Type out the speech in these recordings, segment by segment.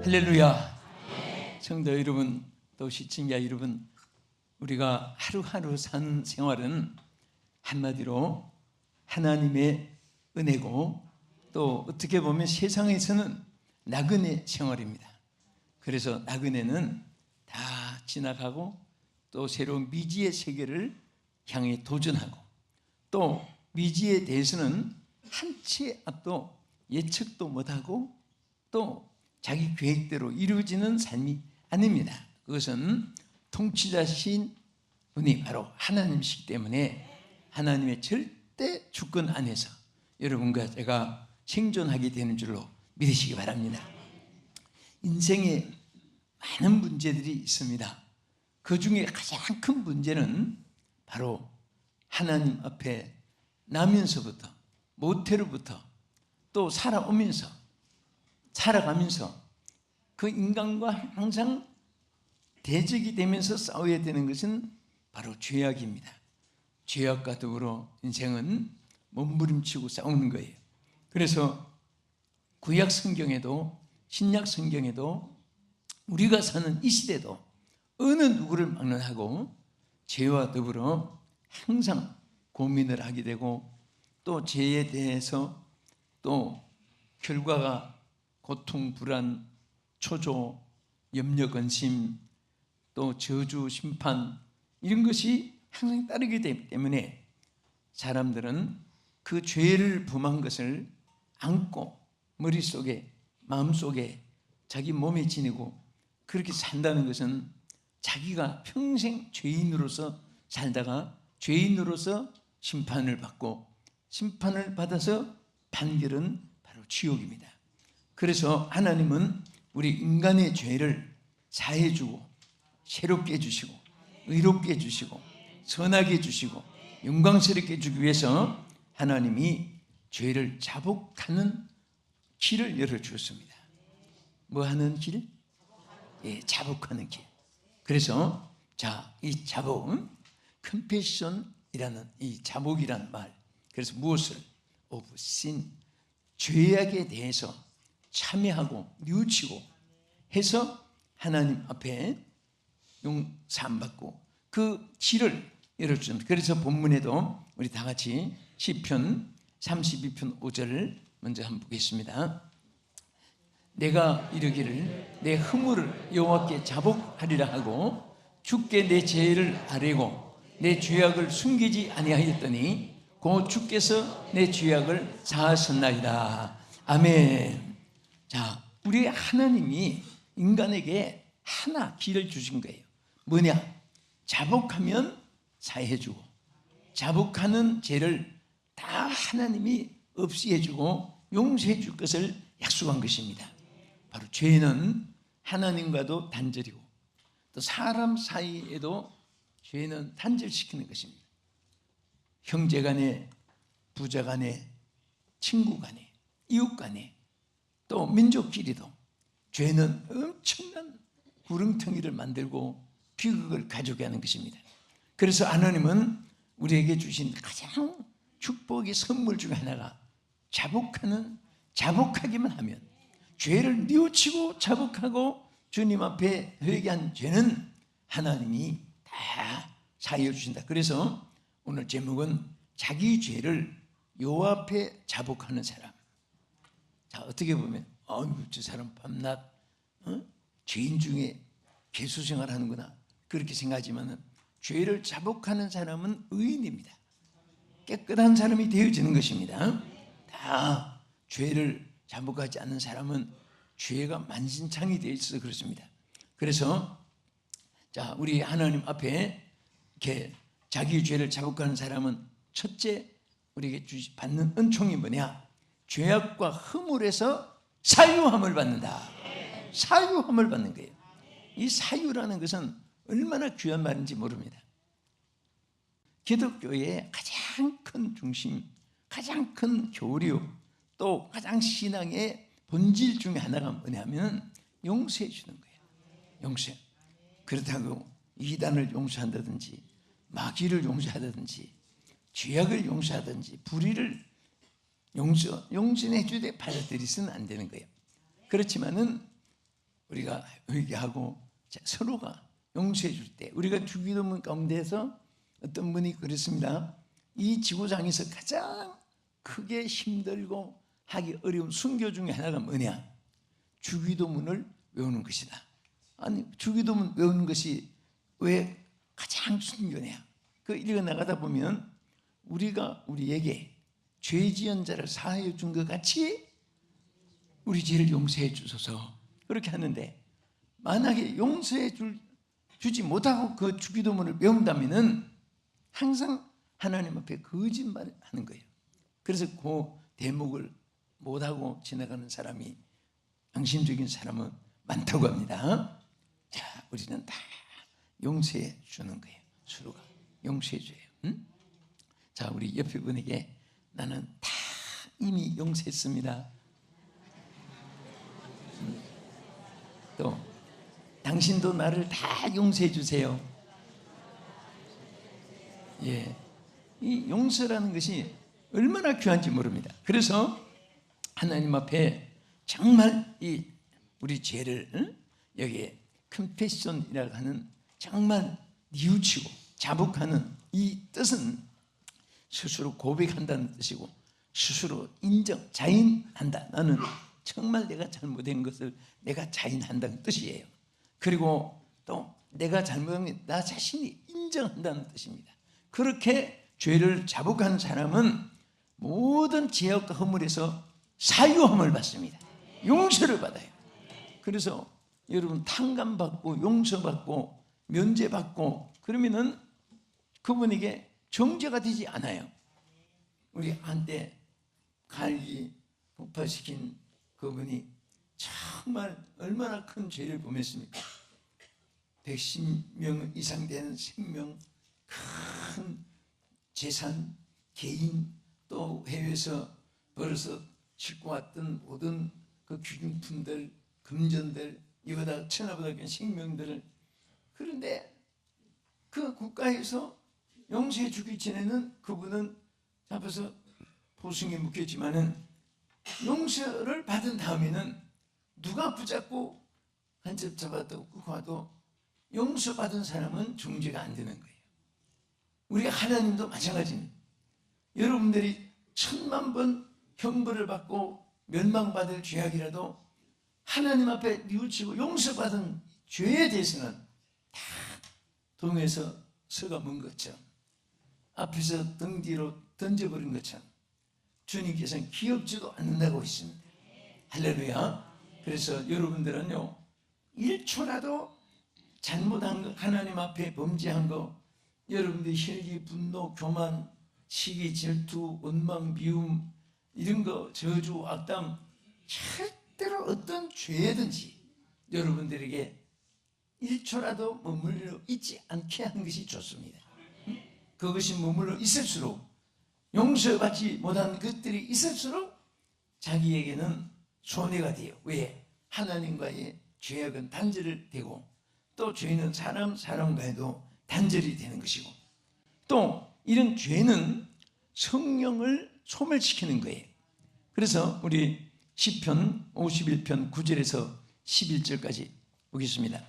할렐루야. 성도 여러분, 또 시청자 여러분, 우리가 하루하루 사는 생활은 한마디로 하나님의 은혜고, 또 어떻게 보면 세상에서는 나그네 생활입니다. 그래서 나그네는 다 지나가고 또 새로운 미지의 세계를 향해 도전하고, 또 미지에 대해서는 한 치 앞도 예측도 못하고 또 자기 계획대로 이루어지는 삶이 아닙니다. 그것은 통치자신 분이 바로 하나님이시기 때문에 하나님의 절대 주권 안에서 여러분과 제가 생존하게 되는 줄로 믿으시기 바랍니다. 인생에 많은 문제들이 있습니다. 그 중에 가장 큰 문제는 바로 하나님 앞에 나면서부터, 모태로부터 또 살아가면서 그 인간과 항상 대적이 되면서 싸워야 되는 것은 바로 죄악입니다. 죄악과 더불어 인생은 몸부림치고 싸우는 거예요. 그래서 구약 성경에도 신약 성경에도 우리가 사는 이 시대도 어느 누구를 막론하고 죄와 더불어 항상 고민을 하게 되고, 또 죄에 대해서 또 결과가 고통, 불안, 초조, 염려, 근심, 또 저주, 심판, 이런 것이 항상 따르게 되기 때문에 사람들은 그 죄를 범한 것을 안고 머릿속에, 마음속에, 자기 몸에 지니고 그렇게 산다는 것은 자기가 평생 죄인으로서 살다가 죄인으로서 심판을 받고, 심판을 받아서 판결은 바로 지옥입니다. 그래서 하나님은 우리 인간의 죄를 사해주고 새롭게 해주시고 의롭게 해주시고 선하게 해주시고 영광스럽게 해주기 위해서 하나님이 죄를 자복하는 길을 열어주었습니다. 뭐 하는 길? 예, 자복하는 길. 그래서 이 자복, confession이라는 이 자복이라는 말, 그래서 무엇을? of sin, 죄악에 대해서 참여하고 뉘우치고 해서 하나님 앞에 용서받고 그 길을 열어주는. 그래서 본문에도 우리 다 같이 시편 32편 5절을 먼저 한번 보겠습니다. 내가 이르기를 내 허물을 여호와께 자복하리라 하고 주께 내 죄를 아뢰고 내 죄악을 숨기지 아니하였더니 곧 주께서 내 죄악을 사하셨나이다. 아멘. 자, 우리 하나님이 인간에게 하나 길을 주신 거예요. 뭐냐? 자복하면 사해주고, 자복하는 죄를 다 하나님이 없이 해주고 용서해 줄 것을 약속한 것입니다. 바로 죄는 하나님과도 단절이고 또 사람 사이에도 죄는 단절시키는 것입니다. 형제 간에, 부자 간에, 친구 간에, 이웃 간에, 또 민족끼리도 죄는 엄청난 구렁텅이를 만들고 비극을 가져오게 하는 것입니다. 그래서 하나님은 우리에게 주신 가장 축복의 선물 중 하나가 자복하기만 하면, 죄를 뉘우치고 자복하고 주님 앞에 회개한 죄는 하나님이 다 사하여 주신다. 그래서 오늘 제목은 자기 죄를 여호와 앞에 자복하는 사람. 자, 어떻게 보면 저 사람 밤낮 죄인 중에 개수생활 하는구나 그렇게 생각하지만, 죄를 자복하는 사람은 의인입니다. 깨끗한 사람이 되어지는 것입니다. 다 죄를 자복하지 않는 사람은 죄가 만신창이 되어 있어서 그렇습니다. 그래서 우리 하나님 앞에 이렇게 자기 죄를 자복하는 사람은 첫째 우리에게 받는 은총이 뭐냐? 죄악과 허물에서 사유함을 받는다. 사유함을 받는 거예요. 이 사유라는 것은 얼마나 귀한 말인지 모릅니다. 기독교의 가장 큰 중심, 가장 큰 교류, 또 가장 신앙의 본질 중에 하나가 뭐냐면 용서해 주는 거예요. 용서. 그렇다고 이단을 용서한다든지 마귀를 용서하다든지 죄악을 용서하든지 불의를 용서해 주되 받아들이서는 안 되는 거예요. 그렇지만은 우리가 회개하고 서로가 용서해 줄 때, 우리가 주기도문 가운데서 어떤 분이 그랬습니다. 이 지구상에서 가장 크게 힘들고 하기 어려운 순교 중에 하나가 뭐냐? 주기도문을 외우는 것이다. 아니, 주기도문 외우는 것이 왜 가장 순교냐? 그 읽어 나가다 보면 우리가 우리에게 죄 지은 자를 사하여 준 것 같이 우리 죄를 용서해 주소서, 그렇게 하는데, 만약에 용서해 주지 못하고 그 주기도문을 외운다면은 항상 하나님 앞에 거짓말을 하는 거예요. 그래서 그 대목을 못하고 지나가는 사람이, 양심적인 사람은 많다고 합니다. 자, 우리는 다 용서해 주는 거예요. 서로가 용서해 줘요. 응? 자, 우리 옆에 분에게 나는 다 이미 용서했습니다. 또 당신도 나를 다 용서해 주세요. 예, 이 용서라는 것이 얼마나 귀한지 모릅니다. 그래서 하나님 앞에 정말 이 우리 죄를 여기에 컨페션이라고 하는 정말 뉘우치고 자복하는 이 뜻은 스스로 고백한다는 뜻이고, 스스로 인정, 자인한다. 나는 정말 내가 잘못된 것을 내가 자인한다는 뜻이에요. 그리고 또 내가 잘못한 게 나 자신이 인정한다는 뜻입니다. 그렇게 죄를 자복하는 사람은 모든 죄악과 허물에서 사유함을 받습니다. 용서를 받아요. 그래서 여러분 탕감받고 용서받고 면제받고 그러면은 그분에게 정죄가 되지 않아요. 우리 한때 갈기 폭파시킨 그분이 정말 얼마나 큰 죄를 범했습니까? 110명 이상 되는 생명, 큰 재산, 개인, 또 해외에서 벌어서 싣고 왔던 모든 그 귀중품들, 금전들, 이거다 천하보다 귀한 생명들을, 그런데 그 국가에서 용서해 주기 전에는 그분은 잡아서 포승에 묶였지만은 용서를 받은 다음에는 누가 붙잡고 간첩 잡아도 와도 용서받은 사람은 중죄가 안 되는 거예요. 우리 하나님도 마찬가지입니다. 여러분들이 10,000번 형벌을 받고 멸망받을 죄악이라도 하나님 앞에 뉘우치고 용서받은 죄에 대해서는 다 동에서 서가 먼 것처럼, 앞에서 등 뒤로 던져버린 것처럼 주님께서는 기억지도 않는다고 했습니다. 할렐루야. 그래서 여러분들은요, 1초라도 잘못한 거, 하나님 앞에 범죄한 거, 여러분들이 혈기, 분노, 교만, 시기, 질투, 원망, 미움, 이런 거, 저주, 악담, 절대로 어떤 죄든지 여러분들에게 1초라도 머물러 있지 않게 하는 것이 좋습니다. 그것이 머물러 있을수록, 용서받지 못한 것들이 있을수록 자기에게는 손해가 돼요. 왜? 하나님과의 죄악은 단절이 되고, 또 죄는 사람과도 단절이 되는 것이고, 또 이런 죄는 성령을 소멸시키는 거예요. 그래서 우리 시편 51편 9절에서 11절까지 보겠습니다.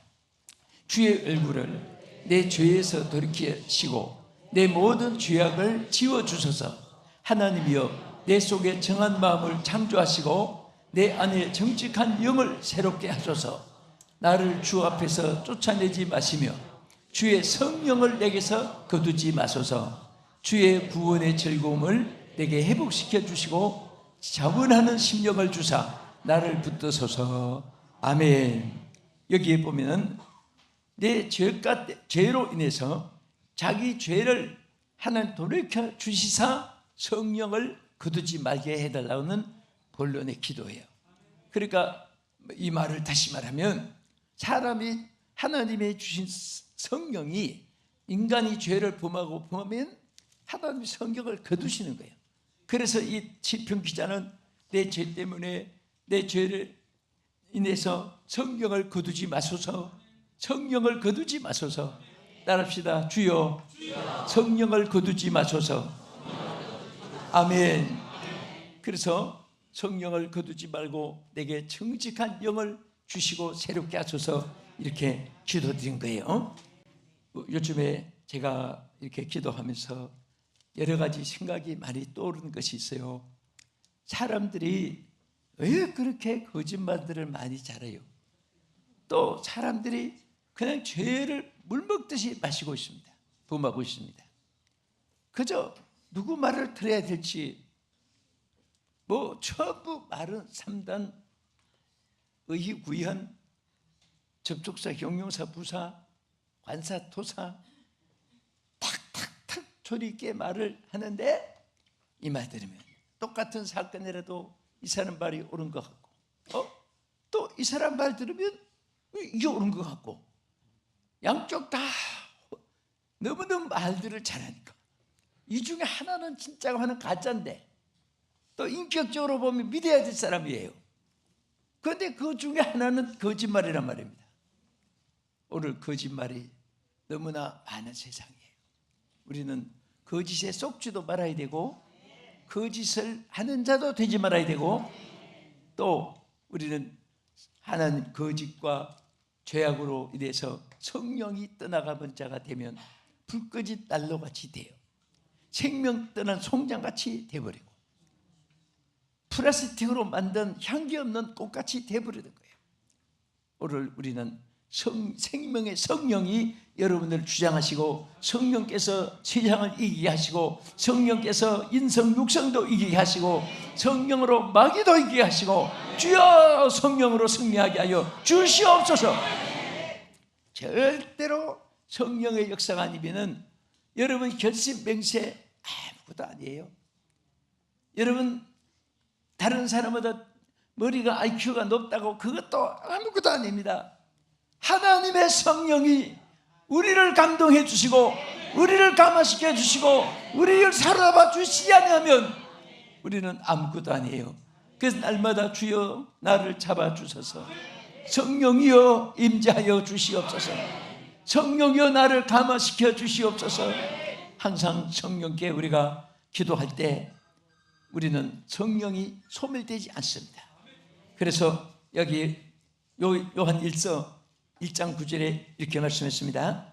주의 얼굴을 내 죄에서 돌이키시고 내 모든 죄악을 지워주소서. 하나님이여, 내 속에 정한 마음을 창조하시고 내 안에 정직한 영을 새롭게 하소서. 나를 주 앞에서 쫓아내지 마시며 주의 성령을 내게서 거두지 마소서. 주의 구원의 즐거움을 내게 회복시켜 주시고 자원하는 심령을 주사 나를 붙드소서. 아멘. 여기에 보면 내 죄로 인해서 자기 죄를 하나님 돌이켜 주시사 성령을 거두지 말게 해달라는 본론의 기도예요. 그러니까 이 말을 다시 말하면, 사람이 하나님의 주신 성령이 인간이 죄를 범하고 범하면 하나님의 성령을 거두시는 거예요. 그래서 이 시편 기자는 내 죄 때문에, 내 죄를 인해서 성령을 거두지 마소서, 성령을 거두지 마소서. 따라합시다. 주여, 성령을 거두지 마소서. 아멘. 그래서 성령을 거두지 말고 내게 정직한 영을 주시고 새롭게 하소서 이렇게 기도드린 거예요. 요즘에 제가 이렇게 기도하면서 여러 가지 생각이 많이 떠오르는 것이 있어요. 사람들이 왜 그렇게 거짓말들을 많이 잘해요? 또 사람들이 그냥 죄를 물 먹듯이 마시고 있습니다. 범하고 있습니다. 그저 누구 말을 들어야 될지 전부 말은 3단 의희구현, 접촉사, 형용사, 부사, 관사, 토사 탁탁탁 조리 있게 말을 하는데 이 말 들으면 똑같은 사건이라도 이 사람 말이 옳은 것 같고 또 이 사람 말 들으면 이게 옳은 것 같고 양쪽 다 너무너무 말들을 잘하니까 이 중에 하나는 진짜고 하나는 가짜인데 또 인격적으로 보면 믿어야 될 사람이에요. 그런데 그 중에 하나는 거짓말이란 말입니다. 오늘 거짓말이 너무나 많은 세상이에요. 우리는 거짓에 속지도 말아야 되고 거짓을 하는 자도 되지 말아야 되고 또 우리는 하나님 거짓과 죄악으로 인해서 성령이 떠나가는 자가 되면 불꺼진 난로같이 돼요. 생명 떠난 송장같이 돼버리고 플라스틱으로 만든 향기 없는 꽃같이 돼버리는 거예요. 오늘 우리는 생명의 성령이 여러분을 주장하시고 성령께서 세상을 이기게 하시고 성령께서 인성 육성도 이기게 하시고 성령으로 마귀도 이기게 하시고 주여 성령으로 승리하게 하여 주시옵소서. 절대로 성령의 역사가 아니면은 여러분 결심 맹세 아무것도 아니에요. 여러분 다른 사람보다 머리가 IQ가 높다고 그것도 아무것도 아닙니다. 하나님의 성령이 우리를 감동해 주시고 우리를 감화시켜 주시고 우리를 사로잡아 주시지 않으면 우리는 아무것도 아니에요. 그래서 날마다 주여 나를 잡아주소서, 성령이여 임재하여 주시옵소서, 성령이여 나를 감화시켜 주시옵소서. 항상 성령께 우리가 기도할 때 우리는 성령이 소멸되지 않습니다. 그래서 여기 요한 1서 1장 9절에 이렇게 말씀했습니다.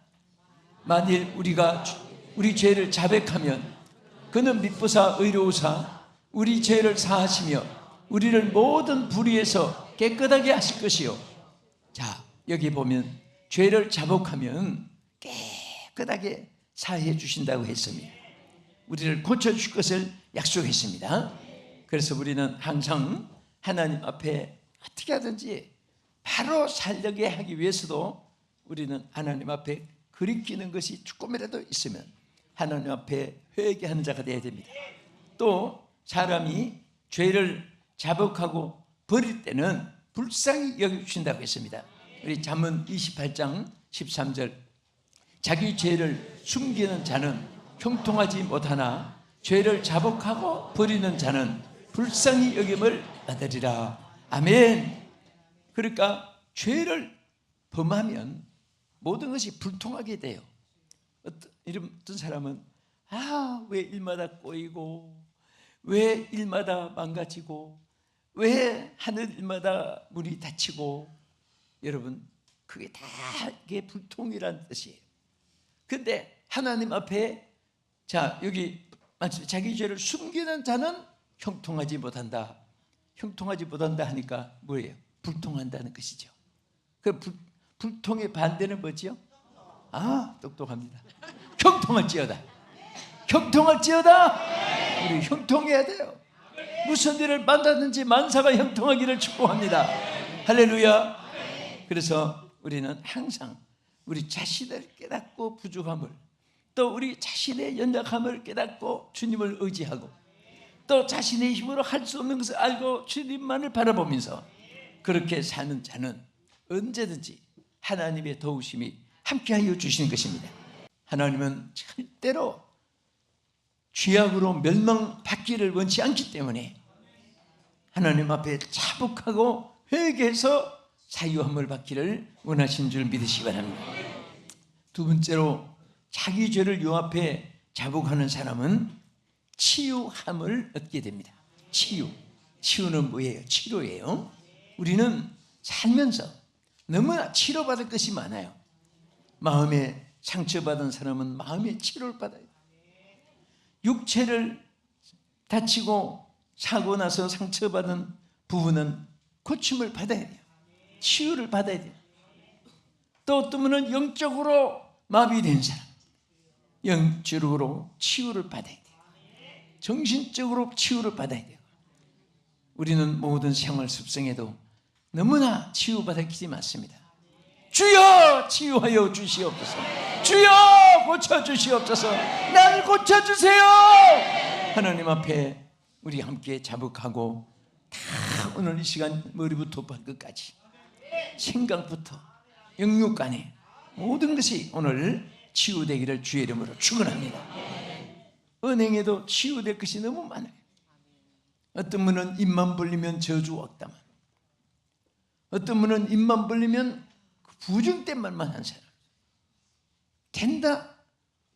만일 우리가 우리 죄를 자백하면 그는 미쁘사 의로우사 우리 죄를 사하시며 우리를 모든 불의에서 깨끗하게 하실 것이요. 자, 여기 보면 죄를 자복하면 깨끗하게 사해 주신다고 했습니다. 우리를 고쳐줄 것을 약속했습니다. 그래서 우리는 항상 하나님 앞에 어떻게 하든지 바로 살려게 하기 위해서도 우리는 하나님 앞에 거리끼는 것이 조금이라도 있으면 하나님 앞에 회개하는 자가 되어야 됩니다. 또 사람이 죄를 자복하고 버릴 때는 불쌍히 여겨주신다고 했습니다. 우리 잠언 28장 13절 자기 죄를 숨기는 자는 형통하지 못하나 죄를 자복하고 버리는 자는 불쌍히 여김을 받으리라. 아멘. 그러니까 죄를 범하면 모든 것이 불통하게 돼요. 어떤 사람은 왜 일마다 꼬이고 왜 일마다 망가지고 왜 하는 일마다 문이 닫히고, 여러분 그게 다 이게 불통이라는 뜻이에요. 근데 하나님 앞에 자 여기 자기 죄를 숨기는 자는 형통하지 못한다. 형통하지 못한다 하니까 뭐예요? 불통한다는 것이죠. 그 불통의 반대는 뭐지요? 똑똑합니다. 형통할지어다. 형통할지어다. 우리 형통해야 돼요. 무슨 일을 만났는지 만사가 형통하기를 축복합니다. 할렐루야. 그래서 우리는 항상 우리 자신을 깨닫고 부족함을, 또 우리 자신의 연약함을 깨닫고 주님을 의지하고, 또 자신의 힘으로 할 수 없는 것을 알고 주님만을 바라보면서 그렇게 사는 자는 언제든지 하나님의 도우심이 함께하여 주시는 것입니다. 하나님은 절대로 죄악으로 멸망받기를 원치 않기 때문에 하나님 앞에 자복하고 회개해서 자유함을 받기를 원하신 줄 믿으시기 바랍니다. 두 번째로 자기 죄를 요 앞에 자복하는 사람은 치유함을 얻게 됩니다. 치유는 뭐예요? 치료예요. 우리는 살면서 너무나 치료받을 것이 많아요. 마음에 상처받은 사람은 마음의 치료를 받아야 돼요. 육체를 다치고 사고 나서 상처받은 부분은 고침을 받아야 돼요. 치유를 받아야 돼요. 또 어떤 분은 영적으로 마비된 사람, 영적으로 치유를 받아야 돼요. 정신적으로 치유를 받아야 돼요. 우리는 모든 생활 습성에도 너무나 치유받을 길이 많습니다. 주여 치유하여 주시옵소서. 주여 고쳐주시옵소서. 나를 고쳐주세요. 하나님 앞에 우리 함께 자복하고 다 오늘 이 시간 머리부터 발끝까지 생각부터 영육간에 모든 것이 오늘 치유되기를 주의 이름으로 축원합니다. 은행에도 치유될 것이 너무 많아요. 어떤 분은 입만 벌리면 저주 억담, 어떤 분은 입만 벌리면 부정된 말만 한 사람, 된다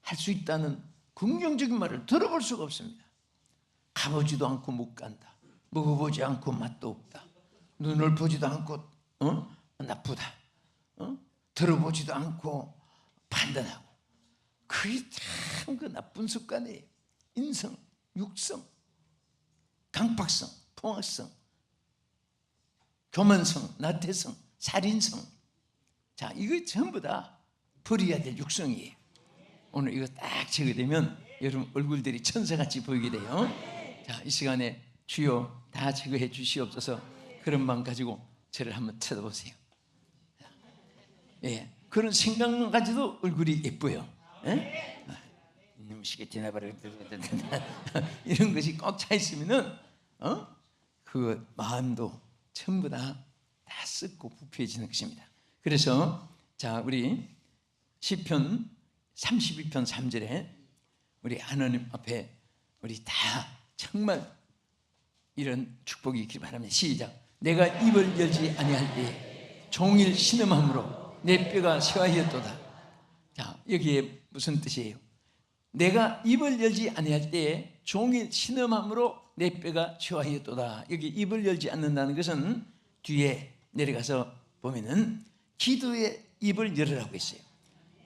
할 수 있다는 긍정적인 말을 들어볼 수가 없습니다. 가보지도 않고 못 간다, 먹어보지 않고 맛도 없다, 눈을 보지도 않고 나쁘다, 들어보지도 않고 판단하고, 그게 참 그 나쁜 습관이에요. 인성, 육성, 강박성, 포악성, 교만성, 나태성, 살인성. 자, 이거 전부 다 버려야 될 육성이에요. 오늘 이거 딱 적게 되면 여러분 얼굴들이 천사같이 보이게 돼요. 자, 이 시간에 주여 다 제거해 주시옵소서. 그런 마음 가지고 저를 한번 쳐다보세요. 예, 그런 생각만 가지도 얼굴이 예뻐요. 예? 이놈시계 지나버려 이런 것이 꽉 차 있으면은 그 마음도 전부 다 썩고 부패해지는 것입니다. 그래서 자, 우리 시편 32편 3절에 우리 하나님 앞에 우리 다 정말 이런 축복이 있길 바랍니다. 시작. 내가 입을 열지 아니할 때 종일 신음함으로 내 뼈가 쇠하였도다. 자, 여기에 무슨 뜻이에요? 내가 입을 열지 아니할 때에 종일 신음함으로 내 뼈가 쇠하였도다. 여기 입을 열지 않는다는 것은 뒤에 내려가서 보면은 기도의 입을 열으라고 했어요.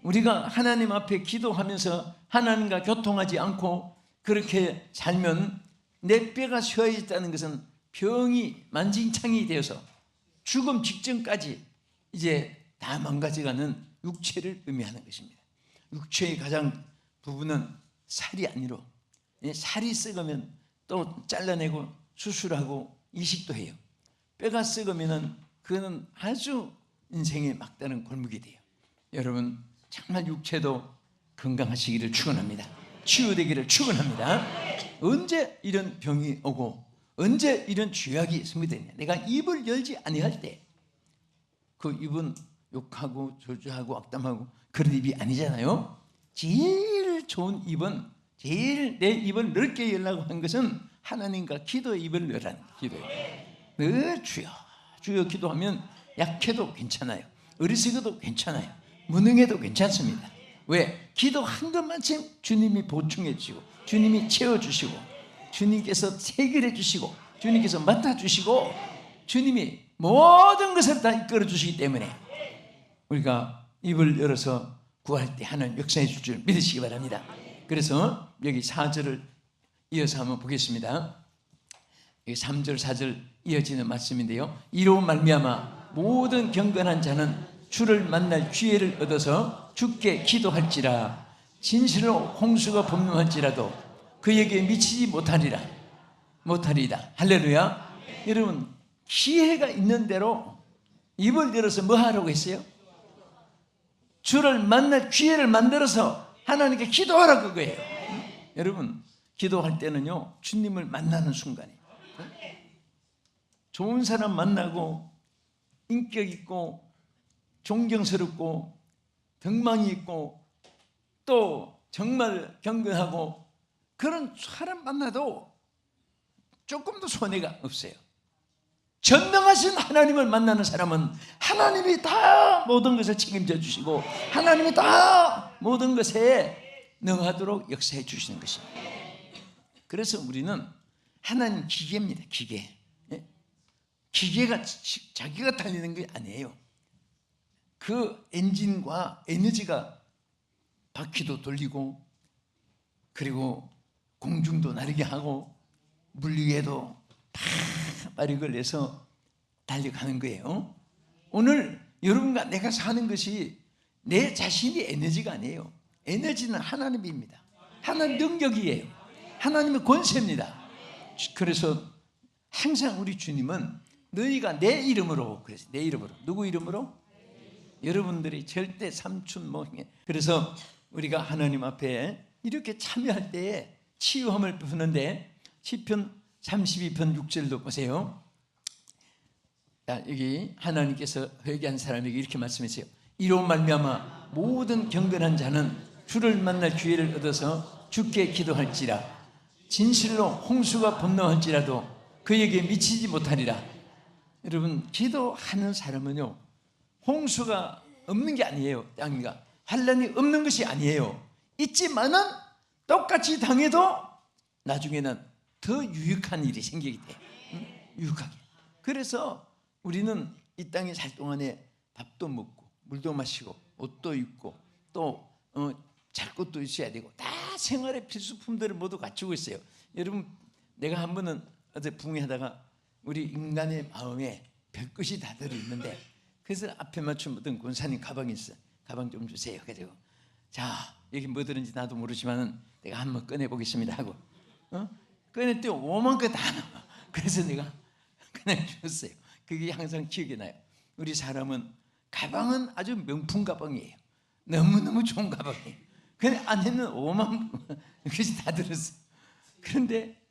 우리가 하나님 앞에 기도하면서 하나님과 교통하지 않고 그렇게 살면 내 뼈가 쇠하였다는 것은 병이 만진창이 되어서 죽음 직전까지 이제 다 망가져가는 육체를 의미하는 것입니다. 육체의 가장 부분은 살이 아니로, 살이 썩으면 또 잘라내고 수술하고 이식도 해요. 뼈가 썩으면 그거는 아주 인생의 막다른 골목이 돼요. 여러분 정말 육체도 건강하시기를 축원합니다. 치유되기를 축원합니다. 언제 이런 병이 오고 언제 이런 죄악이 승리되냐? 내가 입을 열지 아니할 때, 그 입은 욕하고 저주하고 악담하고 그런 입이 아니잖아요. 제일 좋은 입은, 제일 내 입을 넓게 열라고 한 것은 하나님과 기도의 입을 열라는 기도예요. 늘 주여 주여 기도하면 약해도 괜찮아요. 어리석어도 괜찮아요. 무능해도 괜찮습니다. 왜? 기도한 것만큼 주님이 보충해 주시고 주님이 채워주시고 주님께서 해결해 주시고 주님께서 맡아주시고 주님이 모든 것을 다 이끌어 주시기 때문에 우리가 입을 열어서 구할 때 하나님 역사해 줄 줄 믿으시기 바랍니다. 그래서 여기 4절을 이어서 한번 보겠습니다. 여기 3절 4절 이어지는 말씀인데요, 이로 말미암아 모든 경건한 자는 주를 만날 기회를 얻어서 주께 기도할지라. 진실로 홍수가 범람할지라도 그에게 미치지 못하리이다. 할렐루야. 여러분 기회가 있는 대로 입을 열어서 뭐 하라고 했어요? 주를 만날 기회를 만들어서 하나님께 기도하라고 그거예요. 여러분 기도할 때는요 주님을 만나는 순간이에요. 좋은 사람 만나고 인격 있고 존경스럽고 덕망이 있고 또 정말 경건하고 그런 사람 만나도 조금도 손해가 없어요. 전능하신 하나님을 만나는 사람은 하나님이 다 모든 것을 책임져 주시고 하나님이 다 모든 것에 능하도록 역사해 주시는 것입니다. 그래서 우리는 하나님 기계입니다. 기계. 기계가 자기가 달리는 게 아니에요. 그 엔진과 에너지가 바퀴도 돌리고, 그리고 공중도 나르게 하고, 물 위에도 다 마력을 내서 달려가는 거예요. 오늘 여러분과 내가 사는 것이 내 자신이 에너지가 아니에요. 에너지는 하나님입니다. 하나님 능력이에요. 하나님의 권세입니다. 그래서 항상 우리 주님은 너희가 내 이름으로, 그래서 내 이름으로, 누구 이름으로? 여러분들이 절대 삼춘 그래서 우리가 하나님 앞에 이렇게 참여할 때에 치유함을 부는데, 시편 32편 6절도 보세요. 여기 하나님께서 회개한 사람에게 이렇게 말씀하세요. 이로 말미암아 모든 경건한 자는 주를 만날 기회를 얻어서 주께 기도할지라. 진실로 홍수가 분노할지라도 그에게 미치지 못하리라. 여러분, 기도하는 사람은요, 홍수가 없는 게 아니에요. 땅이가 환란이 없는 것이 아니에요. 있지만은 똑같이 당해도 나중에는 더 유익한 일이 생기게 돼. 유익하게. 그래서 우리는 이 땅에 살 동안에 밥도 먹고 물도 마시고 옷도 입고 또 잘 곳도 있어야 되고, 다 생활의 필수품들을 모두 갖추고 있어요. 여러분, 내가 한 번은 어제 붕괴하다가 우리 인간의 마음에 별것이 다 들어있는데, 그래서 앞에 맞춘 어떤 권사님 가방이 있어. 가방 좀 주세요. 그래서 자, 여기 뭐 들은지 나도 모르지만은 내가 한번 꺼내보겠습니다 하고 꺼냈더니 오만 거 다 나와. 그래서 내가 그냥 줬어요. 그게 항상 기억이 나요. 우리 사람은 가방은 아주 명품 가방이에요. 너무너무 좋은 가방이에요. 근데 안에는 오만 것이 다 들었어요. 그런데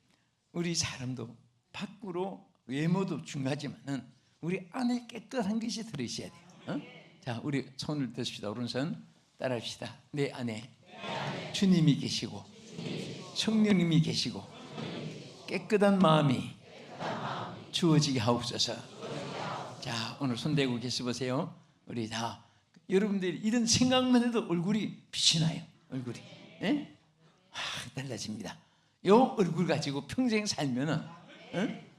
우리 사람도 밖으로 외모도 중요하지만은 우리 안에 깨끗한 것이 들어있어야 돼요. 자, 우리 손을 드십시다. 오른손 따라합시다. 내 안에 주님이 계시고 성령님이 계시고 깨끗한 마음이 주어지게 하옵소서. 자, 오늘 손대고 계시 보세요. 우리 다 여러분들이 이런 생각만 해도 얼굴이 빛이 나요. 얼굴이 달라집니다. 요 얼굴 가지고 평생 살면은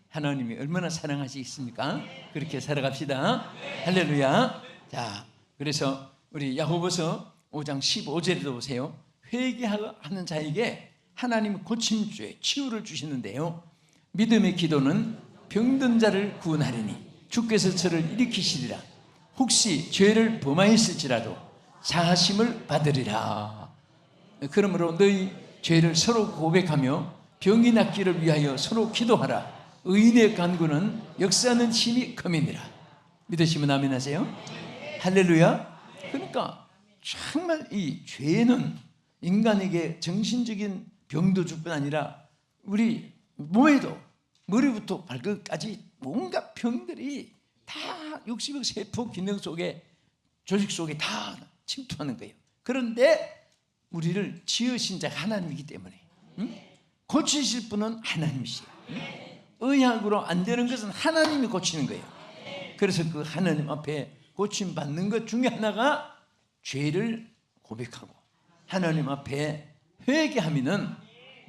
하나님이 얼마나 사랑하시겠습니까? 그렇게 살아갑시다. 할렐루야. 자, 그래서 우리 야고보서 5장 15절에도 보세요. 회개하는 자에게 하나님은 고침주에 치유를 주시는데요, 믿음의 기도는 병든 자를 구원하리니 주께서 저를 일으키시리라. 혹시 죄를 범하였을지라도 사하심을 받으리라. 그러므로 너희 죄를 서로 고백하며 병이 낫기를 위하여 서로 기도하라. 의인의 간구는 역사하는 힘이 큼이니라. 믿으시면 아멘 하세요. 할렐루야. 그러니까 정말 이 죄는 인간에게 정신적인 병도 줄 뿐 아니라 우리 몸에도 머리부터 발끝까지 온갖 병들이 다 60억 세포 기능 속에, 조직 속에 다 침투하는 거예요. 그런데 우리를 지으신 자가 하나님이기 때문에 고치실 분은 하나님이시에요. 의학으로 안 되는 것은 하나님이 고치는 거예요. 그래서 그 하나님 앞에 고침받는 것 중에 하나가 죄를 고백하고 하나님 앞에 회개하면은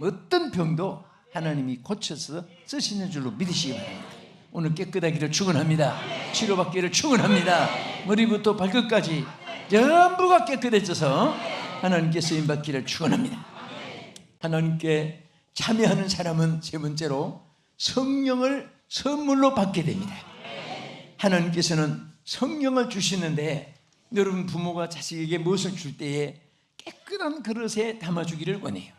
어떤 병도 하나님이 고쳐서 쓰시는 줄로 믿으시기 바랍니다. 오늘 깨끗하기를 축원합니다. 치료받기를 축원합니다. 머리부터 발끝까지 전부가 깨끗해져서 하나님께 쓰임받기를 축원합니다. 하나님께 참여하는 사람은 세 번째로 성령을 선물로 받게 됩니다. 하나님께서는 성령을 주시는데, 여러분 부모가 자식에게 무엇을 줄 때에 깨끗한 그릇에 담아주기를 원해요.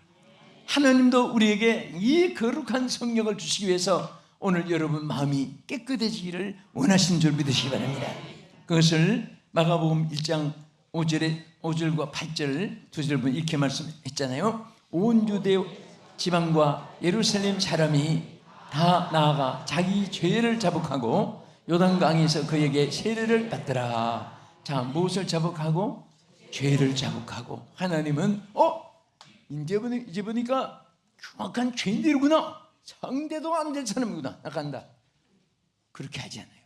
하나님도 우리에게 이 거룩한 성령을 주시기 위해서 오늘 여러분 마음이 깨끗해지기를 원하시는 줄 믿으시기 바랍니다. 그것을 마가복음 1장 5절과 8절 두 절분 이렇게 말씀했잖아요. 온 유대 지방과 예루살렘 사람이 다 나아가 자기 죄를 자복하고 요단강에서 그에게 세례를 받더라. 자, 무엇을 자복하고? 죄를 자복하고. 하나님은 이제 보니까 흉악한 죄인들이구나, 상대도 안 될 사람이구나, 나간다, 그렇게 하지 않아요.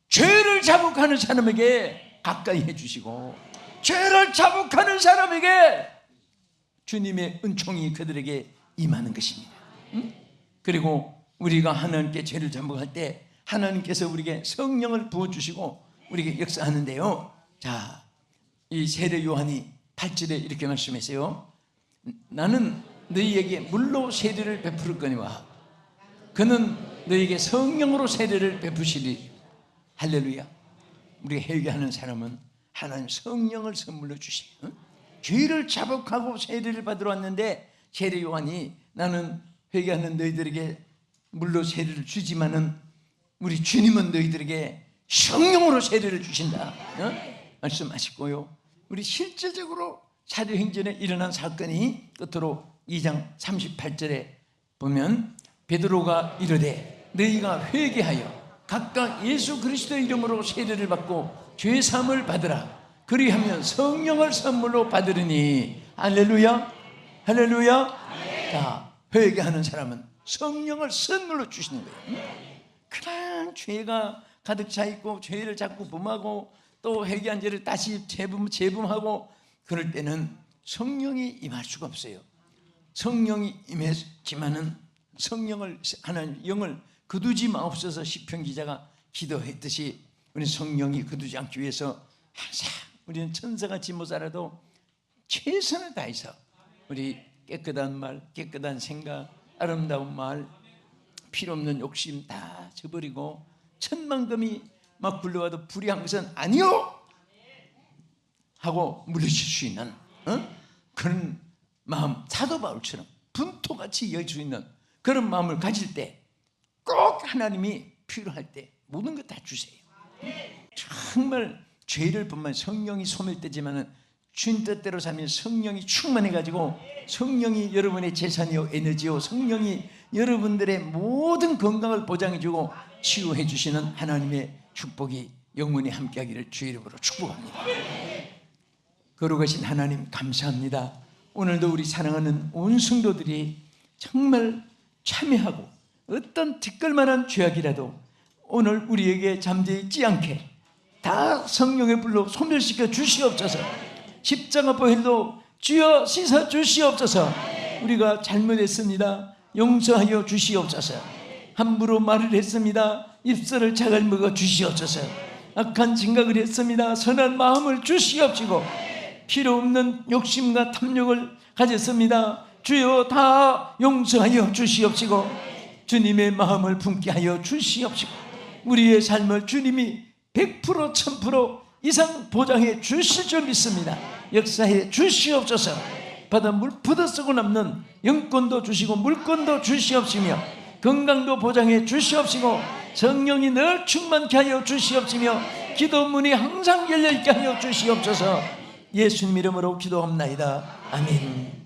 죄를 자복하는 사람에게 가까이 해주시고 죄를 자복하는 사람에게 주님의 은총이 그들에게 임하는 것입니다. 그리고 우리가 하나님께 죄를 자복할 때 하나님께서 우리에게 성령을 부어주시고 우리에게 역사하는데요. 자, 이 세례 요한이 8절에 이렇게 말씀했어요. 나는 너희에게 물로 세례를 베풀 거니와 그는 너희에게 성령으로 세례를 베푸시리. 할렐루야. 우리가 회개하는 사람은 하나님 성령을 선물로 주세요. 죄를 자복하고 세례를 받으러 왔는데 세례 요한이 나는 회개하는 너희들에게 물로 세례를 주지만은 우리 주님은 너희들에게 성령으로 세례를 주신다 말씀하시고요. 우리 실제적으로 사도행전에 일어난 사건이 끝으로 2장 38절에 보면 베드로가 이르되 너희가 회개하여 각각 예수 그리스도의 이름으로 세례를 받고 죄 사함을 받으라. 그리하면 성령을 선물로 받으리니. 할렐루야, 할렐루야. 자, 회개하는 사람은 성령을 선물로 주시는 거예요. 그냥 죄가 가득 차 있고 죄를 자꾸 범하고 또 회개한 죄를 다시 재범하고 그럴 때는 성령이 임할 수가 없어요. 성령이 임했지만은 성령을 하나님 영을 거두지 마옵소서 시편 기자가 기도했듯이 우리 성령이 거두지 않기 위해서 항상 우리는 천사같이 못 살아도 최선을 다해서 우리 깨끗한 말, 깨끗한 생각, 아름다운 말, 필요 없는 욕심 다 저버리고 천만금이 막 굴러와도 불의한 아니요 하고 물리칠 수 있는 그런 마음, 사도 바울처럼 분토같이 여길 수 있는 그런 마음을 가질 때 꼭 하나님이 필요할 때 모든 것 다 주세요. 정말 죄를 범한 성령이 소멸되지만은 주님 뜻대로 살면 성령이 충만해가지고 성령이 여러분의 재산이요 에너지요 성령이 여러분들의 모든 건강을 보장해주고 치유해주시는 하나님의 축복이 영원히 함께하기를 주의 이름으로 축복합니다. 거룩하신 하나님 감사합니다. 오늘도 우리 사랑하는 온 성도들이 정말 참여하고 어떤 티끌만한 죄악이라도 오늘 우리에게 잠재 있지 않게 다 성령의 불로 소멸시켜 주시옵소서. 십자가 보혈로 주여 씻어 주시옵소서. 우리가 잘못했습니다. 용서하여 주시옵소서. 함부로 말을 했습니다. 입술을 자갈 먹어 주시옵소서. 악한 생각을 했습니다. 선한 마음을 주시옵시고 필요 없는 욕심과 탐욕을 가졌습니다. 주여 다 용서하여 주시옵시고 주님의 마음을 품게 하여 주시옵시고 우리의 삶을 주님이 100% 1000% 이상 보장해 주실 줄 믿습니다. 역사해 주시옵소서. 바닷물 푸드쓰고 남는 영권도 주시고 물권도 주시옵시며 건강도 보장해 주시옵시고 성령이 늘 충만케 하여 주시옵시며 기도문이 항상 열려있게 하여 주시옵소서. 예수님 이름으로 기도합나이다. 아멘.